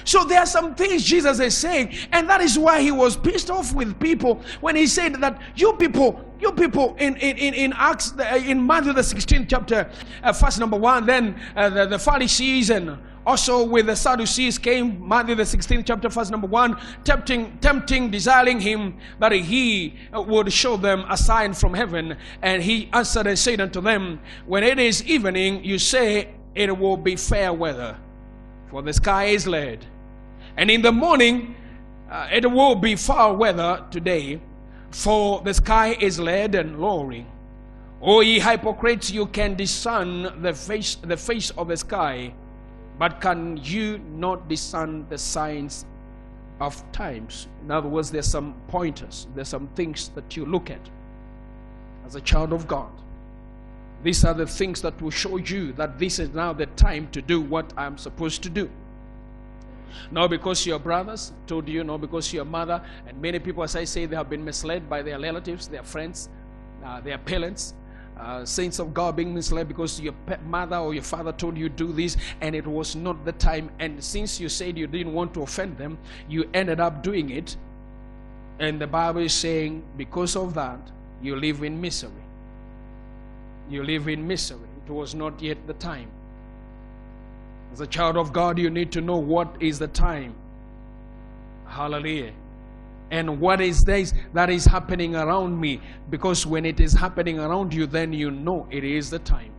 So there are some things Jesus is saying, and that is why he was pissed off with people when he said that you people in Acts, in Matthew the 16th chapter, verse number 1, then the Pharisees and also with the Sadducees came, Matthew the 16th chapter, verse number 1, tempting, desiring him that he would show them a sign from heaven. And he answered and said unto them, when it is evening, you say it will be fair weather, for the sky is lead. And in the morning, it will be foul weather today, for the sky is lead and lowering. O ye hypocrites, you can discern the face of the sky, but can you not discern the signs of times? In other words, there's some pointers, there's some things that you look at as a child of God. These are the things that will show you that this is now the time to do what I'm supposed to do. Not because your brothers told you, not because your mother, and many people, as I say, they have been misled by their relatives, their friends, their parents, saints of God being misled because your mother or your father told you do this and it was not the time. And since you said you didn't want to offend them, you ended up doing it. And the Bible is saying because of that, you live in misery. You live in misery. It was not yet the time. As a child of God, you need to know what is the time. Hallelujah. And what is this that is happening around me? Because when it is happening around you, then you know it is the time.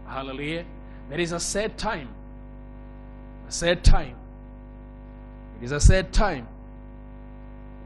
Hallelujah. There is a set time. A set time. It is a set time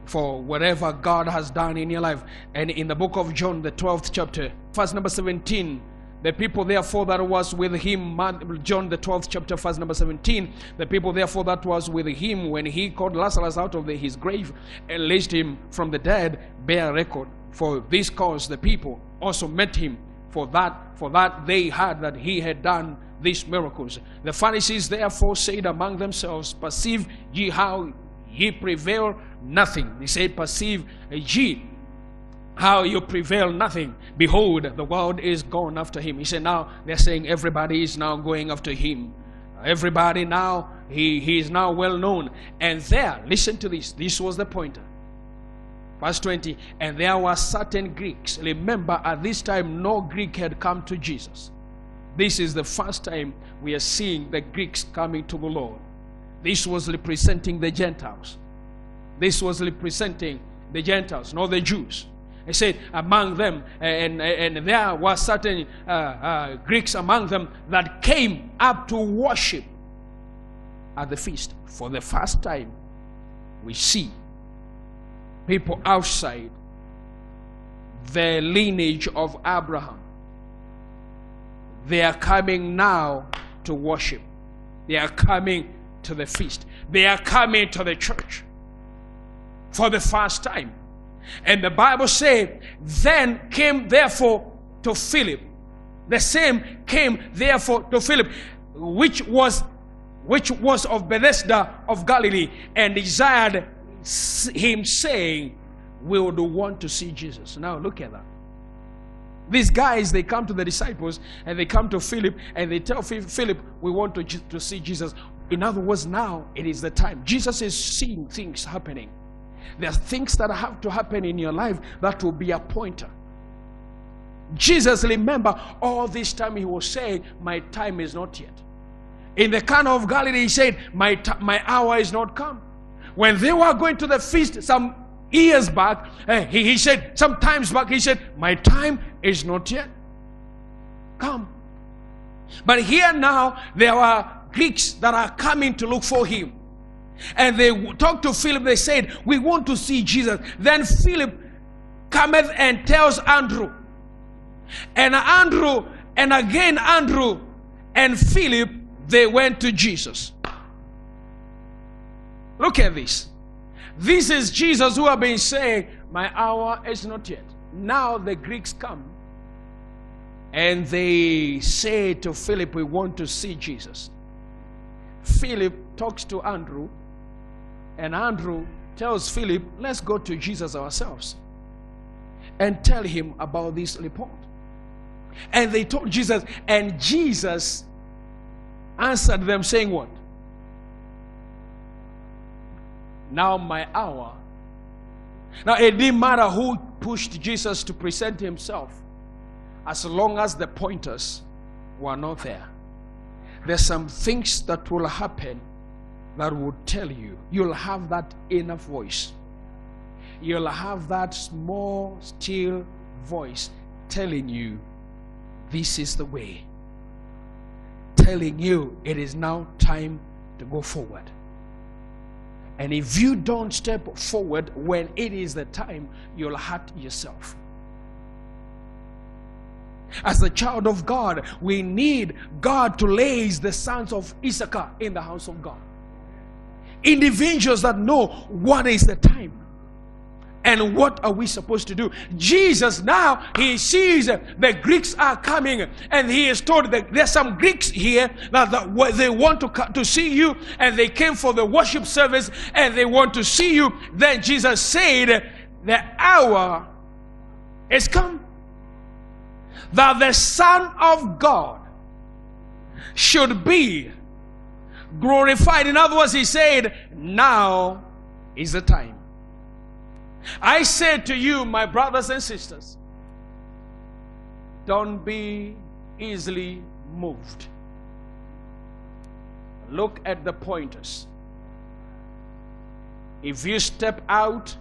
for whatever God has done in your life. And in the book of John, the 12th chapter, verse number 17, the people therefore that was with him, John the 12th chapter, verse number 17, the people therefore that was with him when he called Lazarus out of his grave and raised him from the dead, bear record. For this cause the people also met him, for that they heard that he had done these miracles. The Pharisees therefore said among themselves, perceive ye how ye prevail nothing. They said, perceive ye how you prevail nothing. Behold, the world is gone after him. He said, now they're saying everybody is now going after him. Everybody now, he is now well known. And there, listen to this. This was the pointer. Verse 20, and there were certain Greeks. Remember, at this time, no Greek had come to Jesus. This is the first time we are seeing the Greeks coming to the Lord. This was representing the Gentiles. This was representing the Gentiles, not the Jews. He said among them, and there were certain Greeks among them that came up to worship at the feast. For the first time, we see people outside the lineage of Abraham. They are coming now to worship. They are coming to the feast. They are coming to the church for the first time. And the Bible says, then came therefore to Philip. The same came therefore to Philip, which was of Bethesda of Galilee, and desired him, saying, we would want to see Jesus. Now look at that. These guys, they come to the disciples and they come to Philip and they tell Philip, we want to see Jesus. In other words, now it is the time. Jesus is seeing things happening. There are things that have to happen in your life that will be a pointer. Jesus, remember, all this time he was saying, my time is not yet. In the Cana of Galilee, he said, my hour is not come. When they were going to the feast some years back, he said, some times back, he said, my time is not yet come. But here now, there are Greeks that are coming to look for him. And they talked to Philip. They said, we want to see Jesus. Then Philip cometh and tells Andrew. And Andrew, and again Andrew and Philip, they went to Jesus. Look at this. This is Jesus who have been saying, my hour is not yet. Now the Greeks come. And they say to Philip, we want to see Jesus. Philip talks to Andrew. And Andrew tells Philip, let's go to Jesus ourselves and tell him about this report. And they told Jesus, and Jesus answered them, saying what? Now my hour. Now it didn't matter who pushed Jesus to present himself, as long as the pointers were not there. There's some things that will happen that will tell you. You'll have that inner voice. You'll have that small, still voice telling you, this is the way. Telling you it is now time to go forward. And if you don't step forward when it is the time, you'll hurt yourself. As a child of God, we need God to raise the sons of Issachar in the house of God. Individuals that know what is the time and what are we supposed to do. Jesus now, he sees the Greeks are coming, and he is told that there's some Greeks here that they want to see you, and they came for the worship service and they want to see you. Then Jesus said, the hour is come that the Son of God should be glorified. In other words, he said, now is the time. I say to you, my brothers and sisters, don't be easily moved. Look at the pointers. If you step out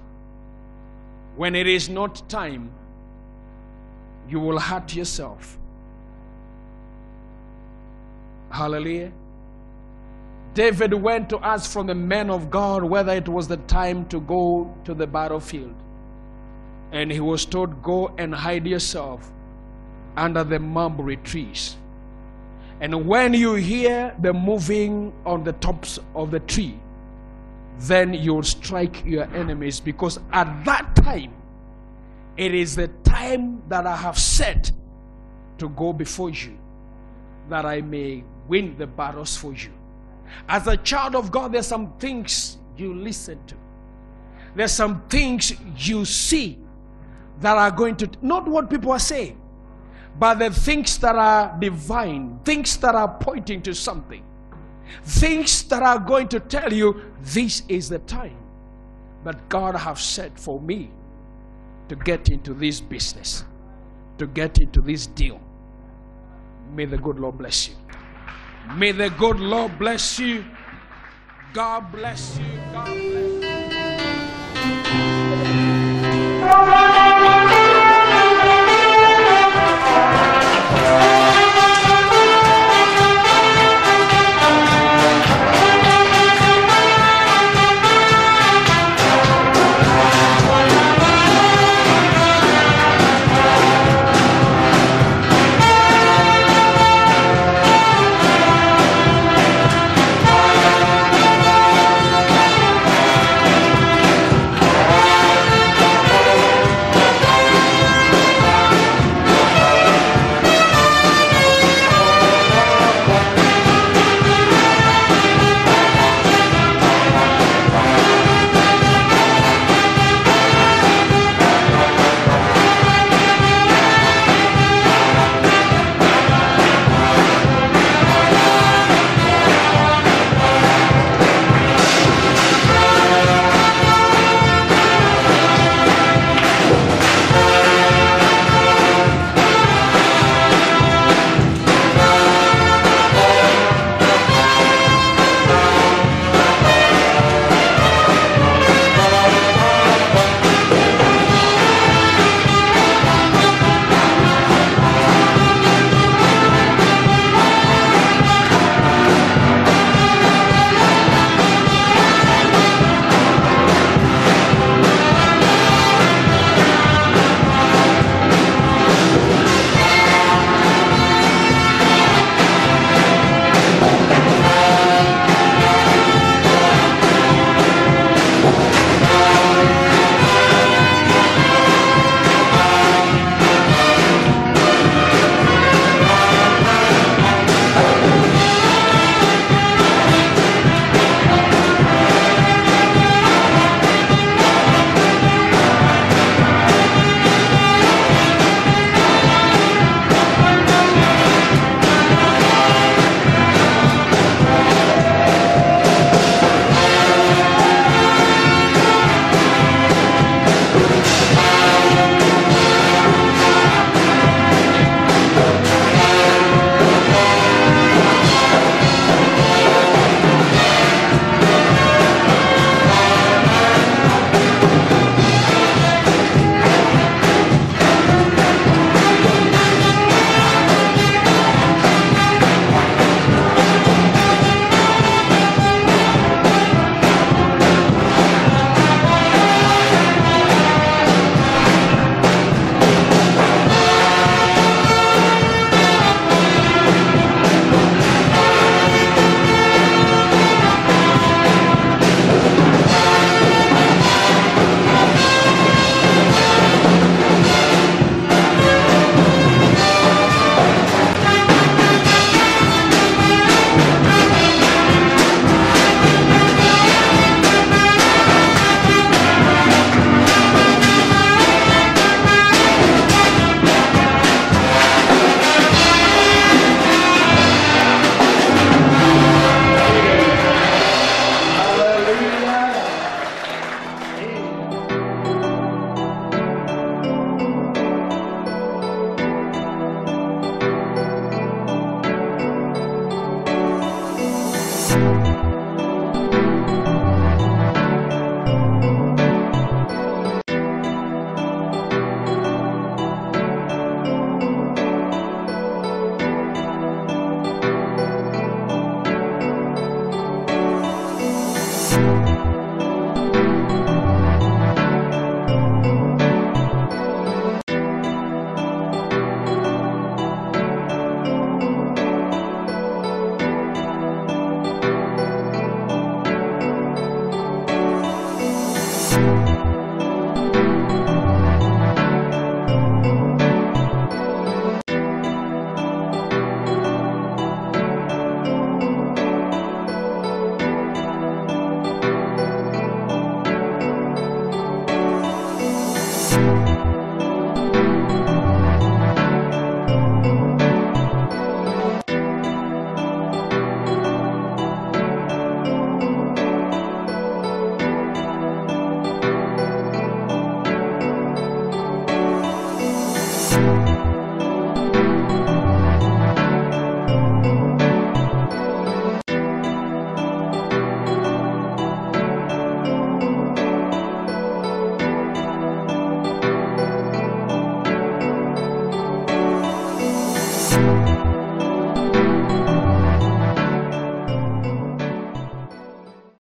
when it is not time, you will hurt yourself. Hallelujah. David went to ask from the men of God whether it was the time to go to the battlefield. And he was told, go and hide yourself under the mulberry trees. And when you hear the moving on the tops of the tree, then you'll strike your enemies, because at that time, it is the time that I have set to go before you, that I may win the battles for you. As a child of God, there's some things you listen to. There's some things you see that are going to, not what people are saying, but the things that are divine, things that are pointing to something, things that are going to tell you, this is the time that God has set for me to get into this business, to get into this deal. May the good Lord bless you. May the good Lord bless you. God bless you. God bless you. Amen.